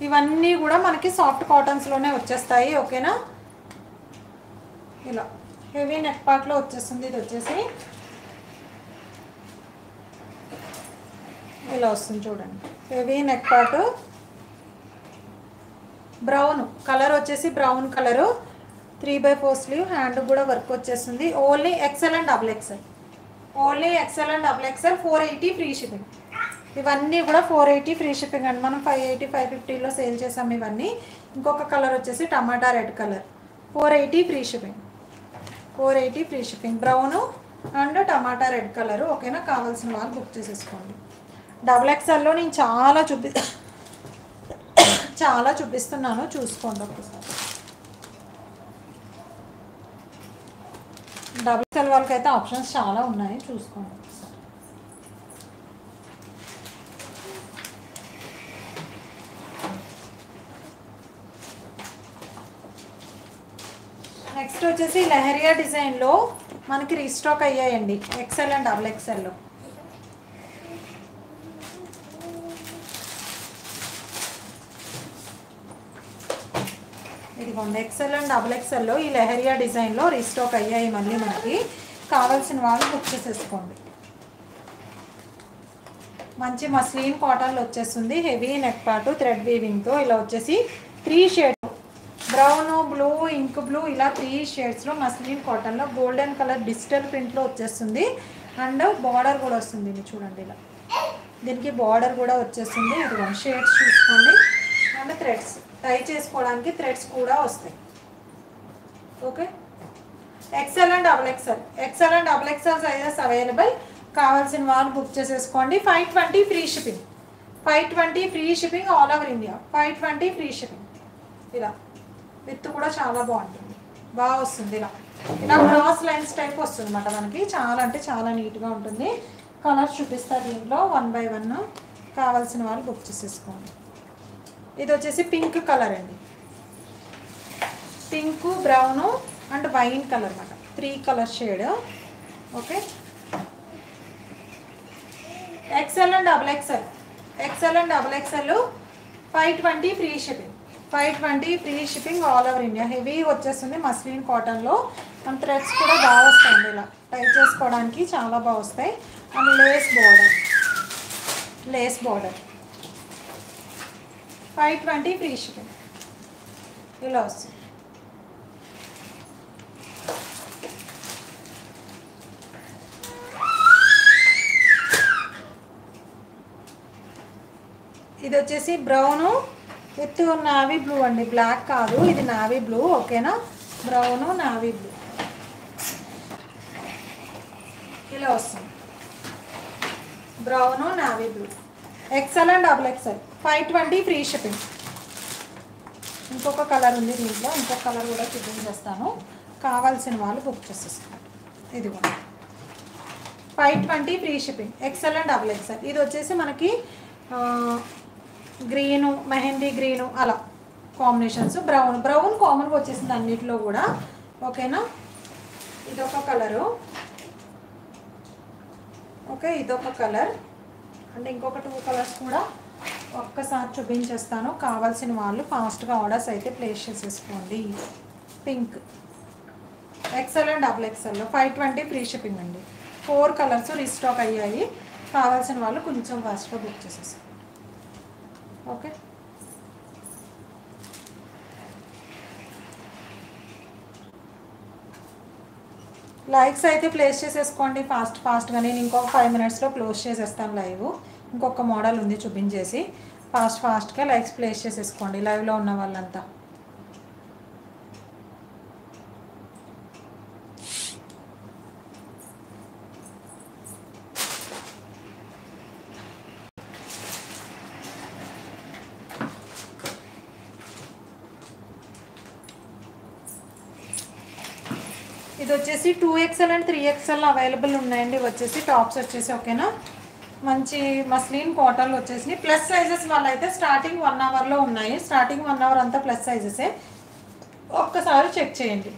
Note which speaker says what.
Speaker 1: ఇవన్నీ కూడా మనకి సాఫ్ట్ కాటన్స్లోనే వచ్చేస్తాయి. ఓకేనా, ఇలా హెవీ నెక్ పార్ట్లో వచ్చేస్తుంది. ఇది వచ్చేసి ఇలా వస్తుంది చూడండి, heavy neck part, brown colour వచ్చేసి బ్రౌన్ కలరు, 3/4 స్లీవ్, హ్యాండ్ కూడా వర్క్ వచ్చేస్తుంది. Only XL and double XL, only XL and double XL, 480 free shipping. ఇవన్నీ కూడా 480 ఫ్రీ షిప్పింగ్ అండి. మనం 580 550లో సేల్ చేసాం ఇవన్నీ. ఇంకొక కలర్ వచ్చేసి tomato red colour, 480 free shipping, 480 free shipping, brown and tomato red colour. ఓకేనా, కావాల్సిన వాళ్ళు బుక్ చేసేసుకోండి. డబుల్ ఎక్సెల్లో నేను చాలా చూపిస్తున్నాను, చూసుకోండి ఒకసారి. డబుల్ ఎక్సెల్ వాళ్ళకైతే ఆప్షన్స్ చాలా ఉన్నాయి, చూసుకోండి ఒకసారి. నెక్స్ట్ వచ్చేసి లెహరియా డిజైన్లో మనకి రీస్టాక్ అయ్యాయండి, ఎక్సెల్ అండ్ డబుల్ ఎక్సెల్లో. ఇదిగోండి, ఎక్సెల్ అండ్ డబుల్ ఎక్సెల్లో ఈ లెహరియా డిజైన్లో రీస్టాక్ అయ్యాయి. మళ్ళీ మనకి కావాల్సిన వాళ్ళు బుక్ చేసేసుకోండి. మంచి మస్లిన్ కాటన్లో వచ్చేస్తుంది, హెవీ నెక్ పార్ట్, థ్రెడ్ వీవింగ్తో. ఇలా వచ్చేసి 3 shades, brown, blue, ink blue, ఇలా 3 షేడ్స్లో మస్లిన్ కాటన్లో గోల్డెన్ కలర్ డిజిటల్ ప్రింట్లో వచ్చేస్తుంది. అండ్ బార్డర్ కూడా వస్తుంది, ఇది చూడండి ఇలా, దీనికి బార్డర్ కూడా వచ్చేస్తుంది. ఇది షేడ్స్ చూసుకోండి. అండ్ థ్రెడ్స్ టై చేసుకోవడానికి థ్రెడ్స్ కూడా వస్తాయి. Okay, XL and double XL, XL and double XL sizes available. కావాల్సిన వాళ్ళు బుక్ చేసేసుకోండి. 520 free shipping, 520 free shipping all over India, 520 free shipping. ఇలా విత్ కూడా చాలా బాగుంటుంది, బాగా వస్తుంది. ఇలా ఇలా క్రాస్ లైన్స్ టైప్ వస్తుంది అన్నమాట మనకి, చాలా అంటే చాలా నీట్గా ఉంటుంది. కలర్స్ చూపిస్తారు దీంట్లో 1 by 1. కావాల్సిన వాళ్ళు బుక్ చేసేసుకోండి. ఇది వచ్చేసి పింక్ కలర్ అండి, pink, brown and wine colour అన్నమాట, 3 colour shade. Okay, XL and double XL, XL and double XL 520 free shipping, 520 free shipping all over India. Heavy వచ్చేస్తుంది మస్లిన్ కాటన్లో. మన థ్రెడ్స్ కూడా బాగా వస్తాయండి, ఇలా టై చేసుకోవడానికి చాలా బాగా వస్తాయి. And lace border, lace border, 520 free shipping ఇలా వస్తుంది. ఇది వచ్చేసి బ్రౌను విత్ నావీ బ్లూ అండి, బ్లాక్ కాదు, ఇది నావీ బ్లూ. ఓకేనా, బ్రౌను నావీ బ్లూ ఇలా వస్తుంది, brown navy blue, XL and double XL, 520 free shipping. ఇంకొక కలర్ ఉంది దీంట్లో, ఇంకొక కలర్ కూడా చూపించేస్తాను. కావాల్సిన వాళ్ళు బుక్ చేసేస్తారు. ఇది కూడా 520 free shipping, XL and double XL. ఇది వచ్చేసి మనకి గ్రీను, మెహందీ గ్రీను అలా కాంబినేషన్స్. బ్రౌన్, బ్రౌన్ కామన్గా వచ్చేసింది అన్నిటిలో కూడా. ఓకేనా, ఇదొక కలరు. ఓకే, ఇదొక కలర్ అంటే ఇంకొక 2 కలర్స్ కూడా ఒక్కసారి చూపించేస్తాను. కావాల్సిన వాళ్ళు ఫాస్ట్గా ఆర్డర్స్ అయితే ప్లేస్ చేసేసుకోండి. పింక్, ఎక్సెల్ అండ్ డబుల్ ఎక్సెల్లో 520 ఫ్రీ షిప్పింగ్ అండి. 4 కలర్స్ రీస్టాక్ అయ్యాయి. కావాల్సిన వాళ్ళు కొంచెం ఫాస్ట్గా బుక్ చేసేసుకోండి. ఓకే, లైక్స్ అయితే ప్లేస్ చేసేసుకోండి ఫాస్ట్గా. నేను ఇంకొక 5 minutesలో క్లోజ్ చేసేస్తాను లైవ్. ఇంకొక మోడల్ ఉంది చూపించేసి, ఫాస్ట్గా లైక్స్ ప్లేస్ చేసేసుకోండి లైవ్లో ఉన్న వాళ్ళంతా. ఇది వచ్చేసి 2XL అండ్ 3XL అవైలబుల్ ఉన్నాయండి. వచ్చేసి టాప్స్ వచ్చేసి ఓకేనా, మంచి మస్లిన్ కాటన్లు వచ్చేసి ప్లస్ సైజెస్ వల్ల అయితే స్టార్టింగ్ 1 hourలో ఉన్నాయి. స్టార్టింగ్ 1 hour అంతా ప్లస్ సైజెసే, ఒక్కసారి చెక్ చేయండి.